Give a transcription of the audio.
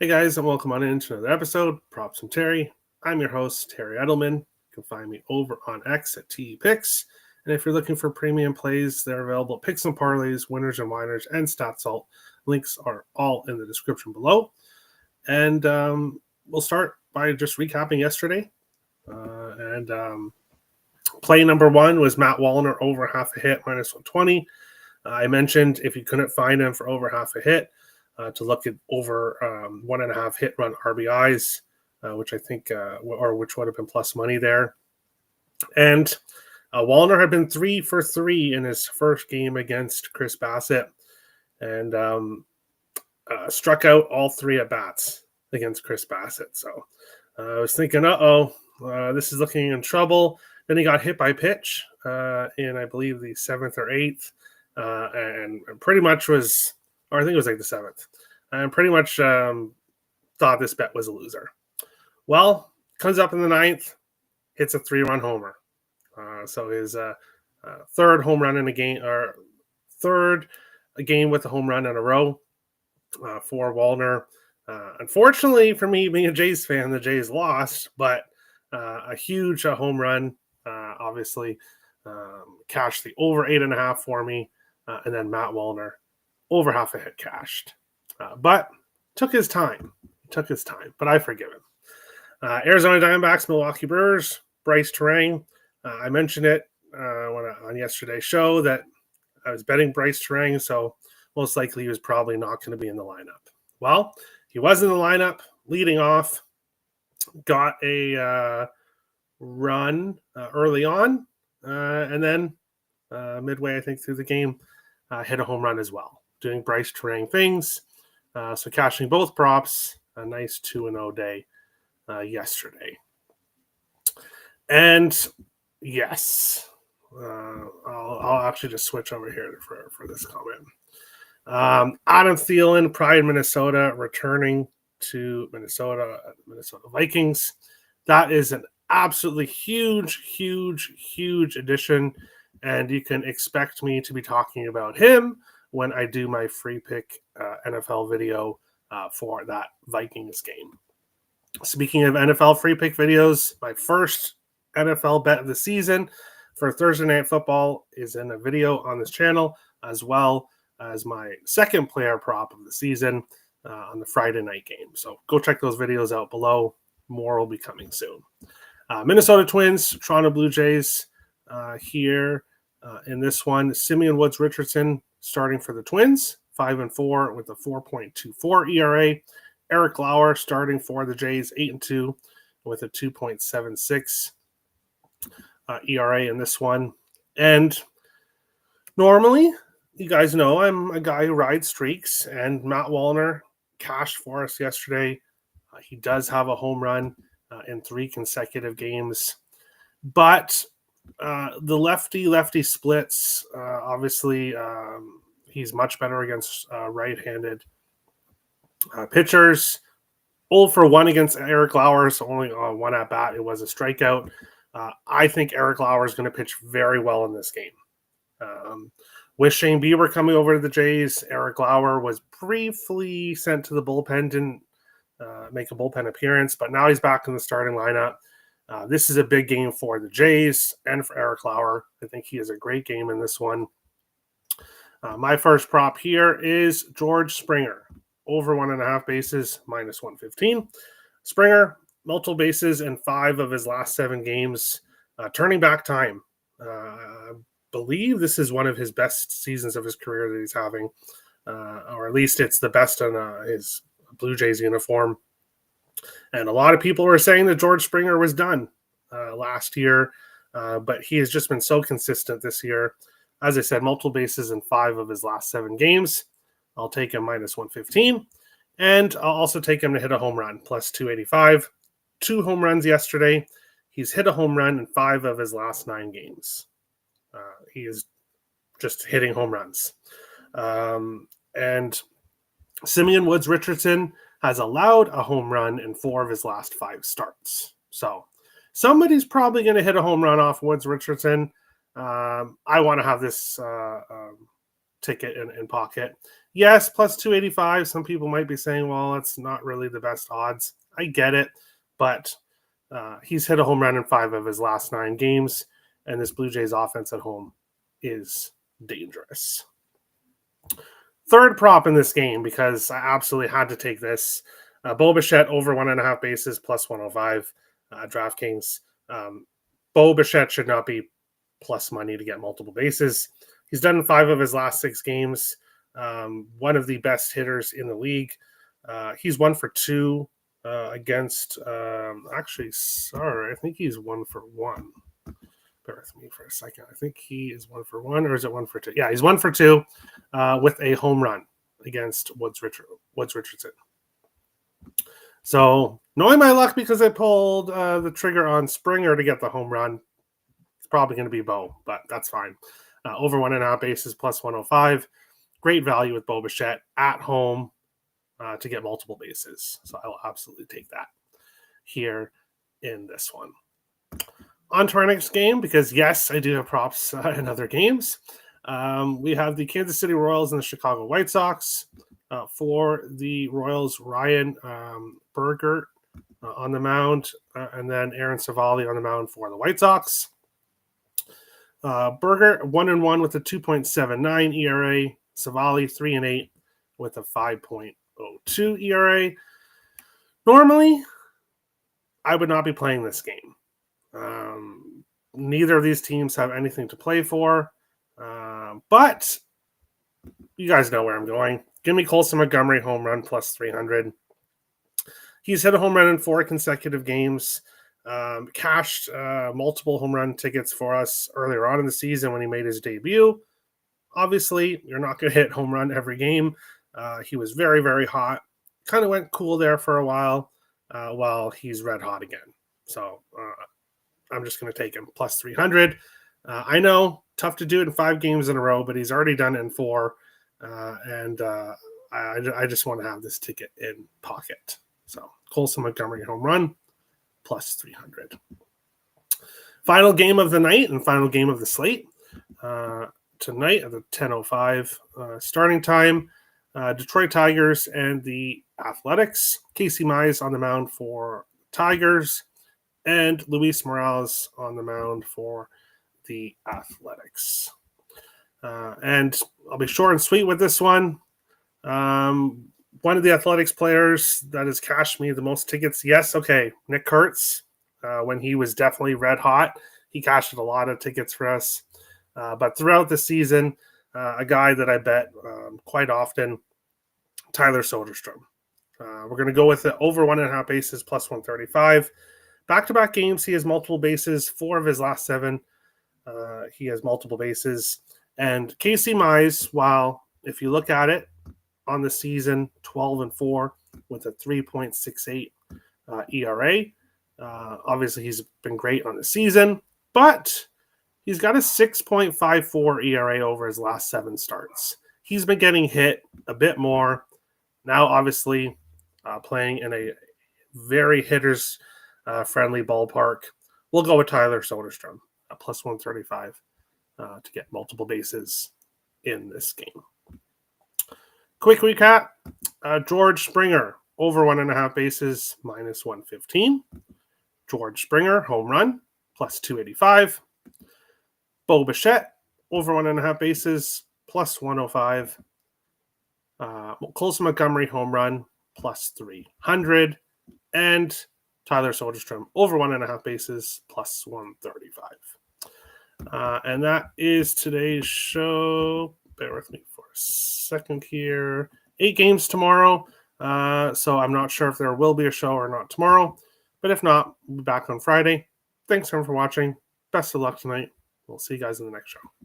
Hey guys, and welcome on into another episode, Props from Terry. I'm your host, Terry Edelman. You can find me over on X at TEPicks. And if you're looking for premium plays, they're available at Picks and Parlays, Winners and Whiners, and StatSalt. Links are all in the description below. And we'll start by just recapping yesterday. Play number one was Matt Wallner over half a hit, minus 120. I mentioned if you couldn't find him for over half a hit, to look at over 1.5 hit run RBIs, which I think, which would have been plus money there. And Wallner had been 3 for 3 in his first game against Chris Bassett, and struck out all 3 at bats against Chris Bassett. So I was thinking, this is looking in trouble. Then he got hit by pitch in, I believe, the 7th or 8th, and pretty much was, or I think it was like the 7th, and pretty much thought this bet was a loser. Well, comes up in the 9th, hits a 3-run homer. So his third home run in a game, or third game with a home run in a row for Wallner. Unfortunately for me, being a Jays fan, the Jays lost, but a huge home run, obviously cashed the over 8.5 for me, and then Matt Wallner over half a hit cashed. But took his time, but I forgive him. Arizona Diamondbacks, Milwaukee Brewers, Bryce Terang. I mentioned it on yesterday's show that I was betting Bryce Terang, so most likely he was probably not going to be in the lineup. Well, he was in the lineup, leading off, got a run early on, and then midway, I think, through the game, hit a home run as well, doing Bryce Terang things. So cashing both props, a nice 2-0 day yesterday. And yes, I'll actually just switch over here for this comment. Adam Thielen, Pride Minnesota, returning to Minnesota Vikings. That is an absolutely huge addition, and you can expect me to be talking about him when I do my free pick NFL video for that Vikings game. Speaking of NFL free pick videos, my first NFL bet of the season for Thursday Night Football is in a video on this channel, as well as my second player prop of the season on the Friday night game. So go check those videos out below. More will be coming soon. Minnesota Twins, Toronto Blue Jays here in this one. Simeon Woods Richardson starting for the Twins, 5-4 with a 4.24 ERA. Eric Lauer starting for the Jays, 8-2 with a 2.76 ERA in this one. And normally, you guys know I'm a guy who rides streaks, and Matt Wallner cashed for us yesterday. He does have a home run in 3 consecutive games. But the lefty splits, obviously, he's much better against right-handed pitchers. 0-for-1 against Eric Lauer, so only on 1 at bat. It was a strikeout. I think Eric Lauer is going to pitch very well in this game. With Shane Bieber coming over to the Jays, Eric Lauer was briefly sent to the bullpen, didn't make a bullpen appearance, but now he's back in the starting lineup. This is a big game for the Jays and for Eric Lauer. I think he has a great game in this one. My first prop here is George Springer. Over 1.5 bases, minus 115. Springer, multiple bases in 5 of his last 7 games. Turning back time. I believe this is one of his best seasons of his career that he's having. Or at least it's the best in his Blue Jays uniform. And a lot of people were saying that George Springer was done last year. But he has just been so consistent this year. As I said, multiple bases in 5 of his last 7 games. I'll take him minus 115. And I'll also take him to hit a home run, plus 285. 2 home runs yesterday. He's hit a home run in 5 of his last 9 games. He is just hitting home runs. And Simeon Woods Richardson has allowed a home run in 4 of his last 5 starts. So somebody's probably going to hit a home run off Woods Richardson. I want to have this ticket in pocket. Yes, plus 285. Some people might be saying, well, it's not really the best odds. I get it, but he's hit a home run in 5 of his last 9 games, and this Blue Jays offense at home is dangerous. Third prop in this game, because I absolutely had to take this. Bo Bichette over 1.5 bases plus 105. DraftKings. Bo Bichette should not be plus money to get multiple bases. He's done in 5 of his last 6 games. One of the best hitters in the league. He's 1 for 2 against. I think he's 1 for 1. Bear with me for a second. I think he is 1 for 1, or is it 1 for 2? Yeah, he's 1 for 2 with a home run against Woods Richardson. So, knowing my luck because I pulled the trigger on Springer to get the home run, it's probably going to be Bo, but that's fine. Over 1.5 bases plus 105. Great value with Bo Bichette at home to get multiple bases. So, I will absolutely take that here in this one. On to our next game, because yes, I do have props in other games. We have the Kansas City Royals and the Chicago White Sox. For the Royals, Ryan Berger on the mound, and then Aaron Savali on the mound for the White Sox. Berger 1-1 with a 2.79 ERA. Savali 3-8 with a 5.02 ERA. Normally, I would not be playing this game. Neither of these teams have anything to play for, but you guys know where I'm going. Give me Colson Montgomery home run plus 300. He's hit a home run in 4 consecutive games. Cashed multiple home run tickets for us earlier on in the season when he made his debut. Obviously, you're not going to hit home run every game. He was very, very hot. Kind of went cool there for a while he's red hot again. So I'm just going to take him plus 300. I know, tough to do it in 5 games in a row, but he's already done it in 4. I just want to have this ticket in pocket. So Colson Montgomery home run plus 300. Final game of the night and final game of the slate. Tonight at the 10:05 starting time, Detroit Tigers and the Athletics. Casey Mize on the mound for Tigers, and Luis Morales on the mound for the Athletics. And I'll be short and sweet with this one. One of the Athletics players that has cashed me the most tickets, yes, okay, Nick Kurtz. When he was definitely red hot, he cashed a lot of tickets for us. But throughout the season, a guy that I bet quite often, Tyler Soderstrom. We're going to go with it over 1.5 bases plus 135. Back-to-back games, he has multiple bases. 4 of his last 7, he has multiple bases. And Casey Mize, while if you look at it on the season, 12-4 with a 3.68 ERA. Obviously, he's been great on the season, but he's got a 6.54 ERA over his last 7 starts. He's been getting hit a bit more. Now, obviously, playing in a very hitters-friendly ballpark. We'll go with Tyler Soderstrom, plus 135 to get multiple bases in this game. Quick recap. George Springer, over 1.5 bases, minus 115. George Springer, home run, plus 285. Bo Bichette, over 1.5 bases, plus 105. Colson Montgomery, home run, plus 300. And Tyler Soderstrom, over 1.5 bases, plus 135. And that is today's show. Bear with me for a second here. 8 games tomorrow. So I'm not sure if there will be a show or not tomorrow. But if not, we'll be back on Friday. Thanks everyone for watching. Best of luck tonight. We'll see you guys in the next show.